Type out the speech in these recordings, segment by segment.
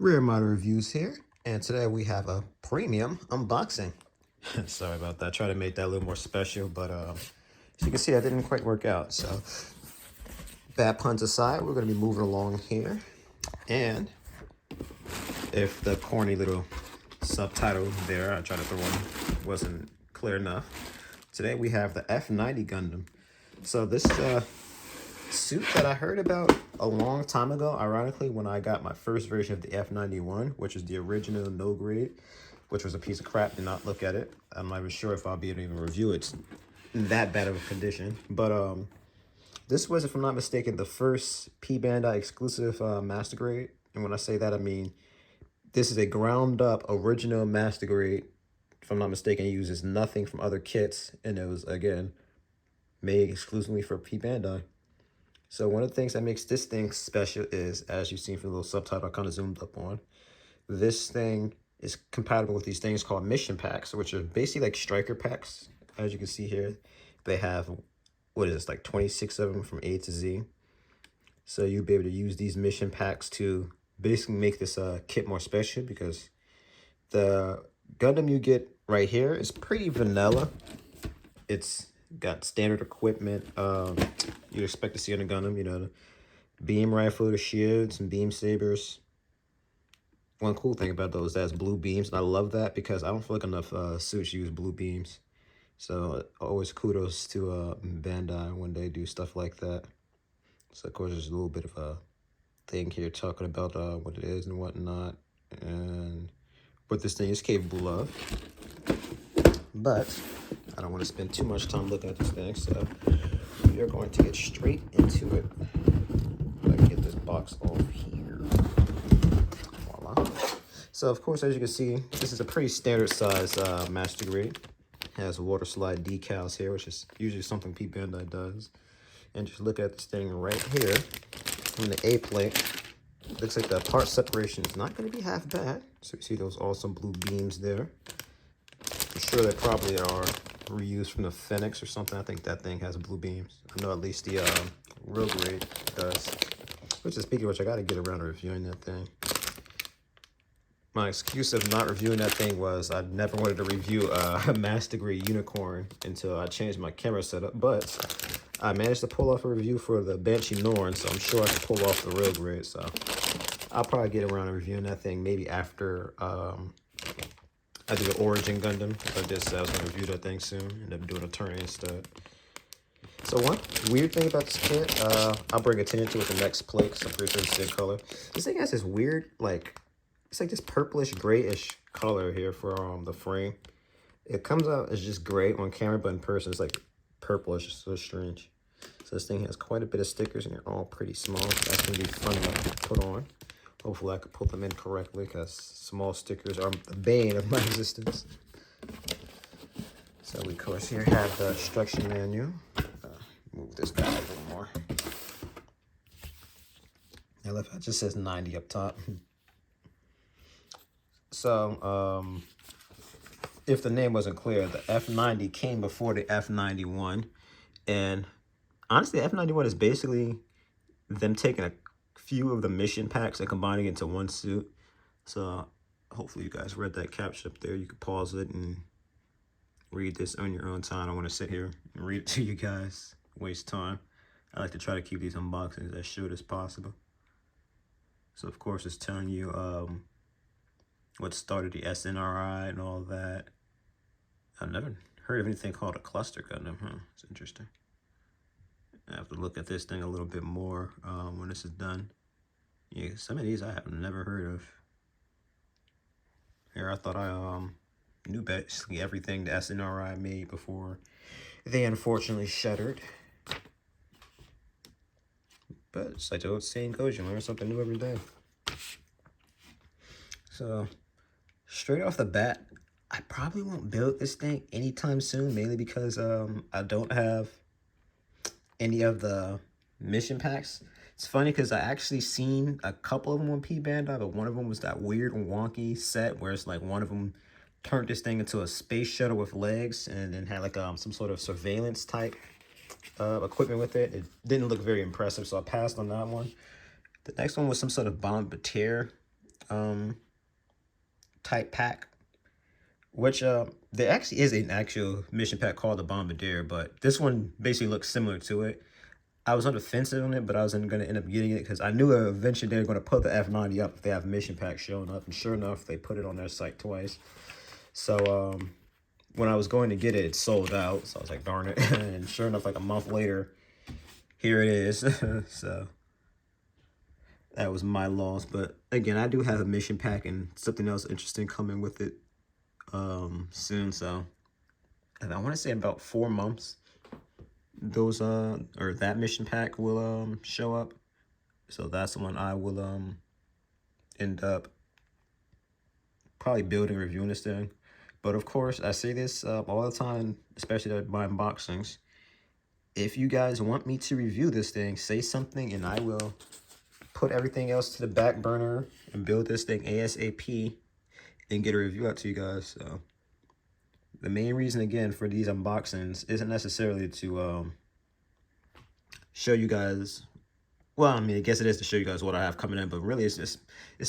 Rare Model Reviews here, and today we have a premium unboxing. Sorry about that. Try to make that a little more special, but as you can see, that didn't quite work out. So, bad puns aside, we're going to be moving along here. And if the corny little subtitle there I tried to throw in wasn't clear enough, today we have the F90 Gundam. So this suit that I heard about a long time ago, ironically, when I got my first version of the F91, which is the original no grade, which was a piece of crap. Did not look at it. I'm not even sure if I'll be able to even review it in that bad of a condition. But this was, if I'm not mistaken, the first P Bandai exclusive master grade. And when I say that, I mean this is a ground up original master grade. If I'm not mistaken, it uses nothing from other kits, and it was again made exclusively for P Bandai. So one of the things that makes this thing special is, as you've seen from the little subtitle I kind of zoomed up on, this thing is compatible with these things called mission packs, which are basically like striker packs. As you can see here, they have, what is this, like 26 of them from A to Z. So you'll be able to use these mission packs to basically make this kit more special, because the Gundam you get right here is pretty vanilla. It's got standard equipment you'd expect to see on a Gundam, you know, the beam rifle, the shields, and beam sabers. One cool thing about those, that's blue beams, and I love that because I don't feel like enough suits use blue beams. So always kudos to Bandai when they do stuff like that. So of course there's a little bit of a thing here talking about what it is and whatnot, and what this thing is capable of. But I don't want to spend too much time looking at this thing, so we are going to get straight into it. If I can get this box off here. Voila. So of course, as you can see, this is a pretty standard size master grade. It has water slide decals here, which is usually something P Bandai does. And just look at this thing right here from the A plate. Looks like the part separation is not going to be half bad. So you see those awesome blue beams there. I'm sure they probably are reused from the Phoenix or something. I think that thing has blue beams. I know at least the real grade does. Which is, speaking of which, I got to get around to reviewing that thing. My excuse of not reviewing that thing was I never wanted to review a master grade unicorn until I changed my camera setup. But I managed to pull off a review for the Banshee Norn, so I'm sure I can pull off the real grade. So I'll probably get around to reviewing that thing maybe after I do the Origin Gundam. I just said I was going to review that thing soon. End up doing a turn instead. So one weird thing about this kit, I'll bring attention to it the next plate, because I'm pretty sure it's the same color. This thing has this weird, like, it's like this purplish grayish color here for the frame. It comes out as just gray on camera, but in person it's like purplish. It's so strange. So this thing has quite a bit of stickers, and they're all pretty small. That's going to be fun to put on. Hopefully I could pull them in correctly, because small stickers are the bane of my existence. So we, of course, here have the instruction manual. Move this guy a little more. I love how it just says 90 up top. So, if the name wasn't clear, the F90 came before the F91. And honestly, the F91 is basically them taking a few of the mission packs and combining it into one suit. So hopefully you guys read that caption up there. You can pause it and read this on your own time. I don't want to sit here and read it to you guys, waste time. I like to try to keep these unboxings as short as possible. So of course it's telling you what started the SNRI and all that. I've never heard of anything called a cluster Gundam, huh? It's interesting. I have to look at this thing a little bit more when this is done. Yeah, some of these I have never heard of. Here, I thought I knew basically everything the SNRI made before they unfortunately shuttered. But it's like the old saying goes, you learn something new every day. So, straight off the bat, I probably won't build this thing anytime soon, mainly because I don't have any of the mission packs. It's funny because I actually seen a couple of them on P Bandai, but one of them was that weird and wonky set where it's like one of them turned this thing into a space shuttle with legs, and then had like some sort of surveillance type equipment with it. It didn't look very impressive, so I passed on that one. The next one was some sort of bombardier type pack, which there actually is an actual mission pack called the Bombardier, but this one basically looks similar to it. I was on the fence on it, but I was going to end up getting it because I knew eventually they were going to put the F90 up if they have mission pack showing up, and sure enough, they put it on their site twice. So when I was going to get it, it sold out. So I was like, darn it. And sure enough, like a month later, here it is. So that was my loss. But again, I do have a mission pack and something else interesting coming with it soon. So and I want to say about 4 months, those or that mission pack will show up. So that's the one I will end up probably building, reviewing this thing. But of course, I say this all the time, especially at my unboxings. If you guys want me to review this thing, say something and I will put everything else to the back burner and build this thing ASAP and get a review out to you guys. So the main reason, again, for these unboxings isn't necessarily to show you guys, well, I mean, I guess it is to show you guys what I have coming in, but really it's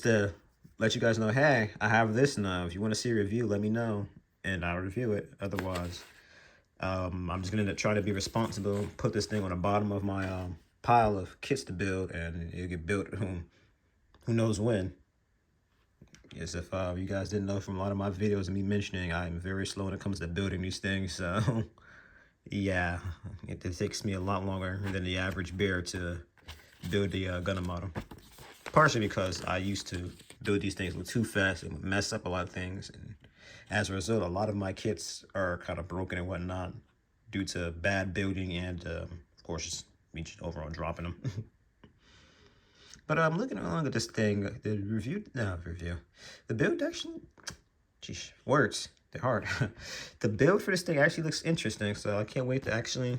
to let you guys know, hey, I have this now. If you want to see a review, let me know and I'll review it. Otherwise, I'm just gonna try to be responsible, put this thing on the bottom of my pile of kits to build, and it'll get built who knows when. Yes, if you guys didn't know from a lot of my videos and me mentioning, I'm very slow when it comes to building these things. So yeah, it takes me a lot longer than the average bear to build the Gundam model. Partially because I used to build these things a little too fast and mess up a lot of things. And as a result, a lot of my kits are kind of broken and whatnot due to bad building and, of course, just me just overall dropping them. But I'm looking along at this thing. The build actually, geez, words, they're hard. The build for this thing actually looks interesting. So I can't wait to actually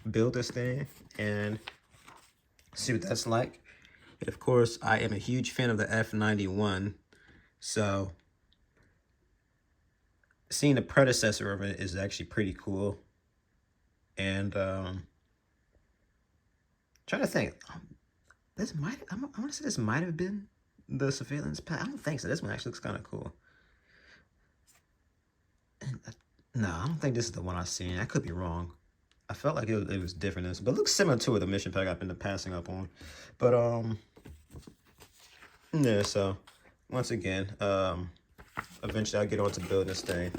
build this thing and see what that's like. And of course, I am a huge fan of the F91. So seeing the predecessor of it is actually pretty cool. And trying to think, I want to say this might have been the surveillance pack. I don't think so. This one actually looks kind of cool. And, no, I don't think this is the one I've seen. I could be wrong. I felt like it was different, but it looks similar to the mission pack I've been passing up on. But yeah. So once again, eventually I'll get on to building this thing.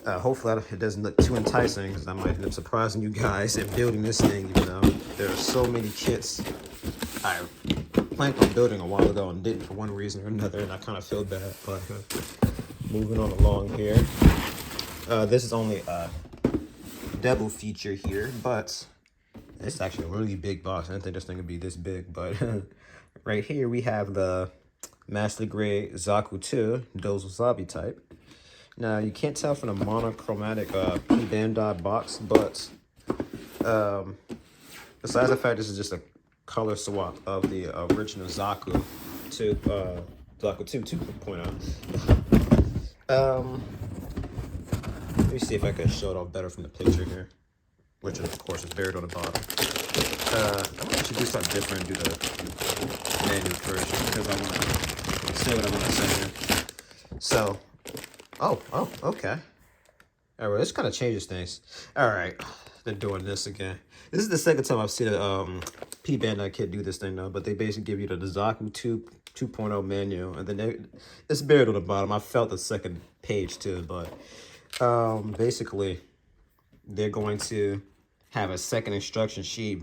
Hopefully it doesn't look too enticing because I might end up surprising you guys and building this thing, even though there are so many kits I planned on building a while ago and didn't for one reason or another, and I kind of feel bad. But moving on along here, this is only a double feature here, but it's actually a really big box. I didn't think this thing would be this big, but right here we have the Master Grade Zaku 2 Dozo Zabi type. Now, you can't tell from the monochromatic P Bandai box, but besides the fact this is just a color swap of the original Zaku 2, Zaku 2 2.0. Let me see if I can show it off better from the picture here, which of course is buried on the bottom. I'm going to actually do something different and do the manual version because I want to say what I want to say here. So, oh, okay. All right, this kind of changes things. All right, they're doing this again. This is the second time I've seen a P Bandai kit do this thing though, but they basically give you the Zaku 2.0 manual, and then it's buried on the bottom. I felt the second page too, but basically they're going to have a second instruction sheet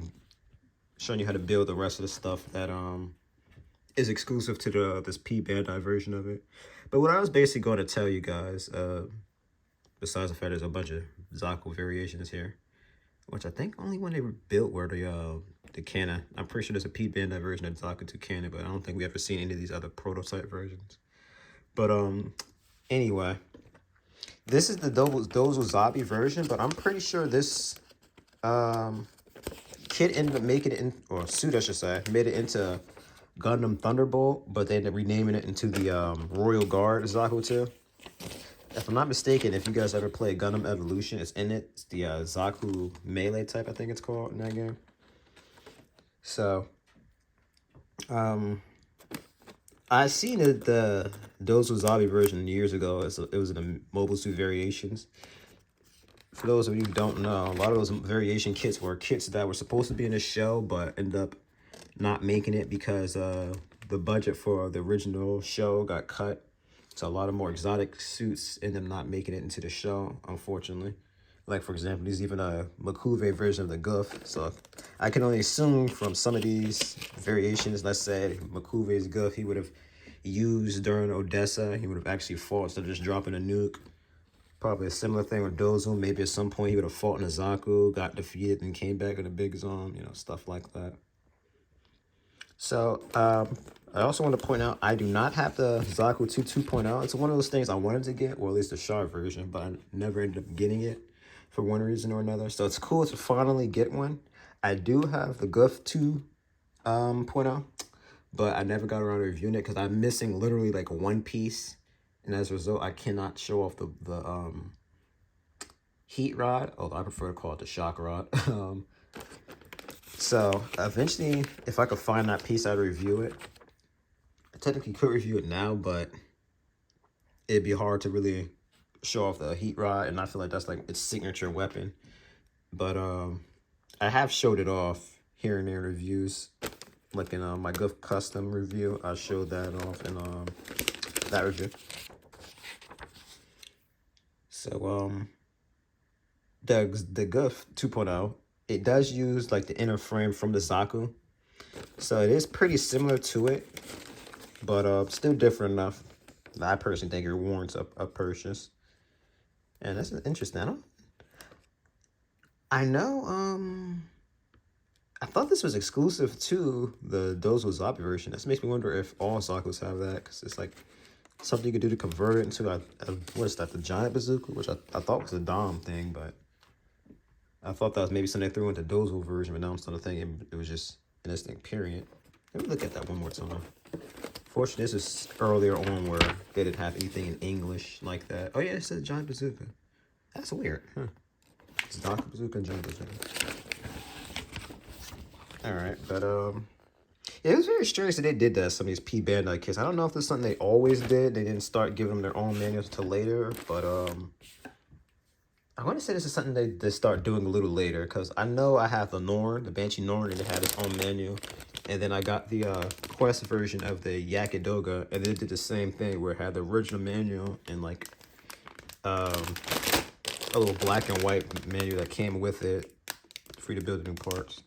showing you how to build the rest of the stuff that is exclusive to this P Bandai version of it. But what I was basically going to tell you guys, besides the fact there's a bunch of Zaku variations here, which I think only when they were built were the Kana. I'm pretty sure there's a P Bandai version of Zaku 2 Kana, but I don't think we ever seen any of these other prototype versions. But anyway, this is the Dozo Zabi version, but I'm pretty sure this kit ended up making it in, or suit I should say, made it into Gundam Thunderbolt, but they ended up renaming it into the Royal Guard Zaku 2. If I'm not mistaken, if you guys ever played Gundam Evolution, it's in it. It's the Zaku Melee type, I think it's called in that game. So, I'm I seen it, the Dozo Zombie version years ago. It was in the Mobile Suit Variations. For those of you who don't know, a lot of those variation kits were kits that were supposed to be in the show, but ended up not making it because the budget for the original show got cut. So a lot of more exotic suits end up not making it into the show, unfortunately. Like, for example, there's even a Makuve version of the Goof. So I can only assume from some of these variations, let's say Makuve's Goof, he would have used during Odessa. He would have actually fought instead of just dropping a nuke. Probably a similar thing with Dozo. Maybe at some point he would have fought in a Zaku, got defeated, and came back in a big zone. You know, stuff like that. So, I also want to point out, I do not have the Zaku 2 2.0. It's one of those things I wanted to get, or at least the sharp version, but I never ended up getting it for one reason or another. So it's cool to finally get one. I do have the Goof 2 .0, but I never got around to reviewing it because I'm missing literally like one piece. And as a result, I cannot show off the heat rod, although I prefer to call it the shock rod. So eventually, if I could find that piece, I'd review it. I technically could review it now, but it'd be hard to really show off the heat rod, and I feel like that's like its signature weapon. But I have showed it off here and there in reviews, like in my Goof custom review. I showed that off in that review. So the Goof 2.0, it does use like the inner frame from the Zaku, so it is pretty similar to it, but still different enough that I personally think it warrants a purchase. And that's interesting. I know I thought this was exclusive to the Dozo Zombie version. This makes me wonder if all Zakus have that, because it's like something you could do to convert it into what is that, the giant bazooka, which I thought was a Dom thing, but I thought that was maybe something they threw into Dozo version, but now I'm starting to think it was just an instant period. Let me look at that one more time. Fortunately, this is earlier on where they didn't have anything in English like that. Oh yeah, it says giant bazooka. That's weird, huh? It's Donkey Bazooka and Giant Bazooka. Alright, but yeah, it was very strange that they did that, some of these P Bandai kits. I don't know if this is something they always did. They didn't start giving them their own manuals until later, but I want to say this is something they start doing a little later, because I know I have the Norn, the Banshee Norn, and it had its own manual. And then I got the Quest version of the Yakidoga, and they did the same thing where it had the original manual and like a little black and white manual that came with it, free to build new parts.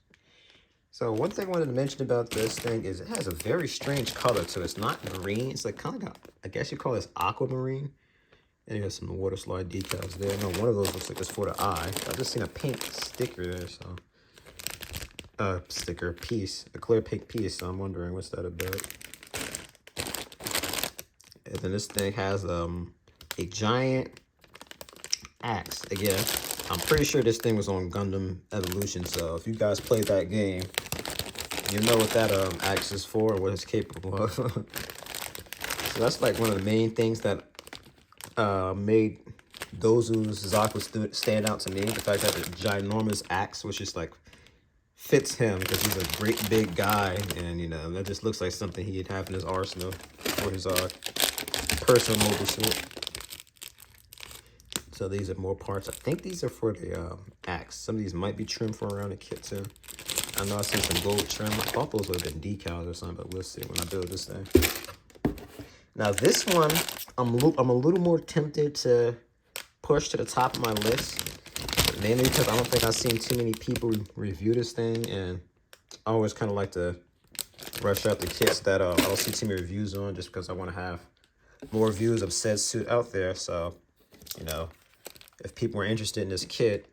So one thing I wanted to mention about this thing is it has a very strange color to it. It's not green. It's like kind of got, I guess you call this aquamarine. And it has some water slide decals there. No, one of those looks like it's for the eye. I just seen a pink sticker there, so sticker piece, a clear pink piece. So I'm wondering what's that about. And then this thing has a giant axe. Again, I'm pretty sure this thing was on Gundam Evolution. So if you guys played that game, you know what that axe is for and what it's capable of. So that's like one of the main things that made Dozu's Zaku stand out to me. The fact that the ginormous axe, which just like fits him because he's a great big guy, and you know that just looks like something he'd have in his arsenal or his personal mobile suit. So these are more parts. I think these are for the axe. Some of these might be trimmed from around the kit too. I know I see some gold trim. I thought those would have been decals or something, but we'll see when I build this thing. Now this one, I'm a little more tempted to push to the top of my list, mainly because I don't think I've seen too many people review this thing, and I always kind of like to rush out the kits that I don't see too many reviews on, just because I want to have more reviews of said suit out there. So, you know, if people are interested in this kit,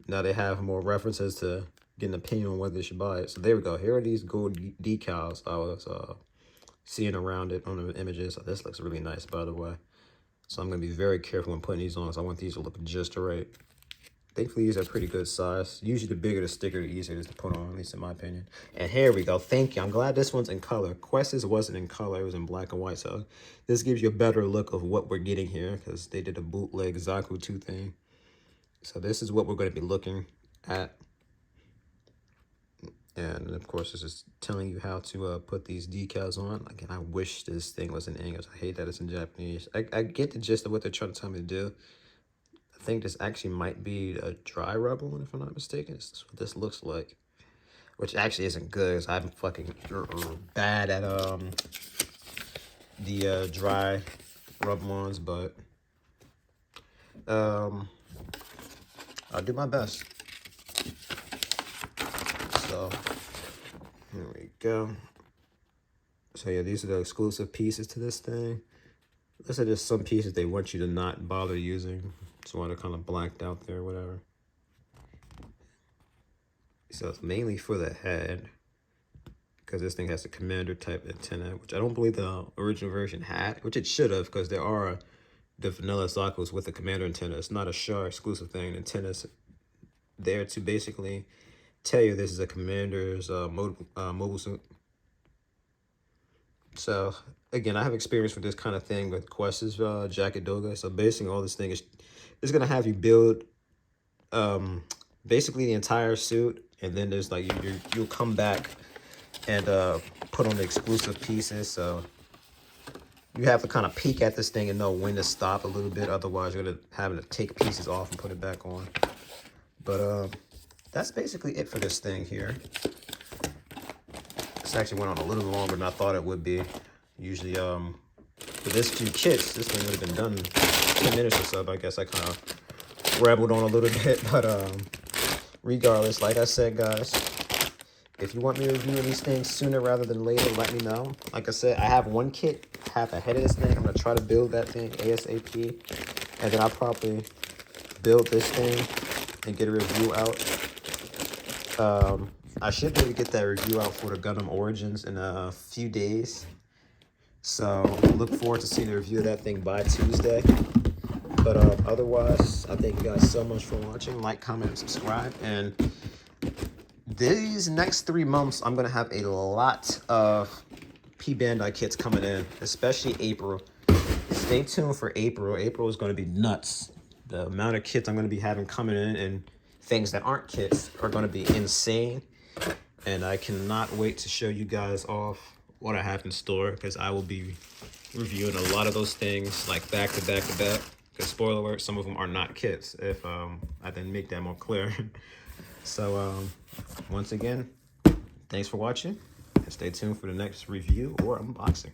now they have more references to get an opinion on whether they should buy it. So there we go. Here are these gold decals I was seeing around it on the images. So this looks really nice, by the way. So I'm going to be very careful when putting these on, because I want these to look just right. Thankfully, these are pretty good size. Usually the bigger the sticker, the easier it is to put on, at least in my opinion. And here we go. Thank you. I'm glad this one's in color. Quest's wasn't in color. It was in black and white. So this gives you a better look of what we're getting here, because they did a bootleg Zaku 2 thing. So this is what we're going to be looking at. And of course, this is telling you how to put these decals on. Again, I wish this thing was in English. I hate that it's in Japanese. I get the gist of what they're trying to tell me to do. I think this actually might be a dry rub one, if I'm not mistaken. This is what this looks like. Which actually isn't good, because I'm fucking bad at the dry rub ones, but I'll do my best. So here we go. So yeah, these are the exclusive pieces to this thing. These are just some pieces they want you to not bother using. So why they're kind of blacked out there, whatever. So it's mainly for the head, because this thing has a commander type antenna, which I don't believe the original version had, which it should have, because there are the vanilla sockets with a commander antenna. It's not a Shure exclusive thing. The antenna's there to basically tell you this is a commander's mobile suit. So again, I have experience with this kind of thing with Quest's Jacket Doga. So basically all this thing is going to have you build basically the entire suit, and then there's like you'll come back and put on the exclusive pieces. So you have to kind of peek at this thing and know when to stop a little bit. Otherwise, you're gonna having to take pieces off and put it back on. But that's basically it for this thing here. This actually went on a little longer than I thought it would be. Usually, for this few kits, this thing would have been done in 10 minutes or so. But I guess I kind of rambled on a little bit. But regardless, like I said, guys, if you want me to review these things sooner rather than later, let me know. Like I said, I have one kit half ahead of this thing. I'm going to try to build that thing ASAP. And then I'll probably build this thing and get a review out. I should be able to get that review out for the Gundam Origins in a few days. So look forward to seeing the review of that thing by Tuesday. But otherwise, I thank you guys so much for watching. Like, comment, and subscribe. And these next 3 months, I'm going to have a lot of P-Bandai kits coming in, especially April. Stay tuned for April. April is going to be nuts. The amount of kits I'm going to be having coming in and things that aren't kits are going to be insane. And I cannot wait to show you guys off what I have in store, because I will be reviewing a lot of those things like back to back to back. Because spoiler alert, some of them are not kits, if I didn't make that more clear. So once again, thanks for watching, and stay tuned for the next review or unboxing.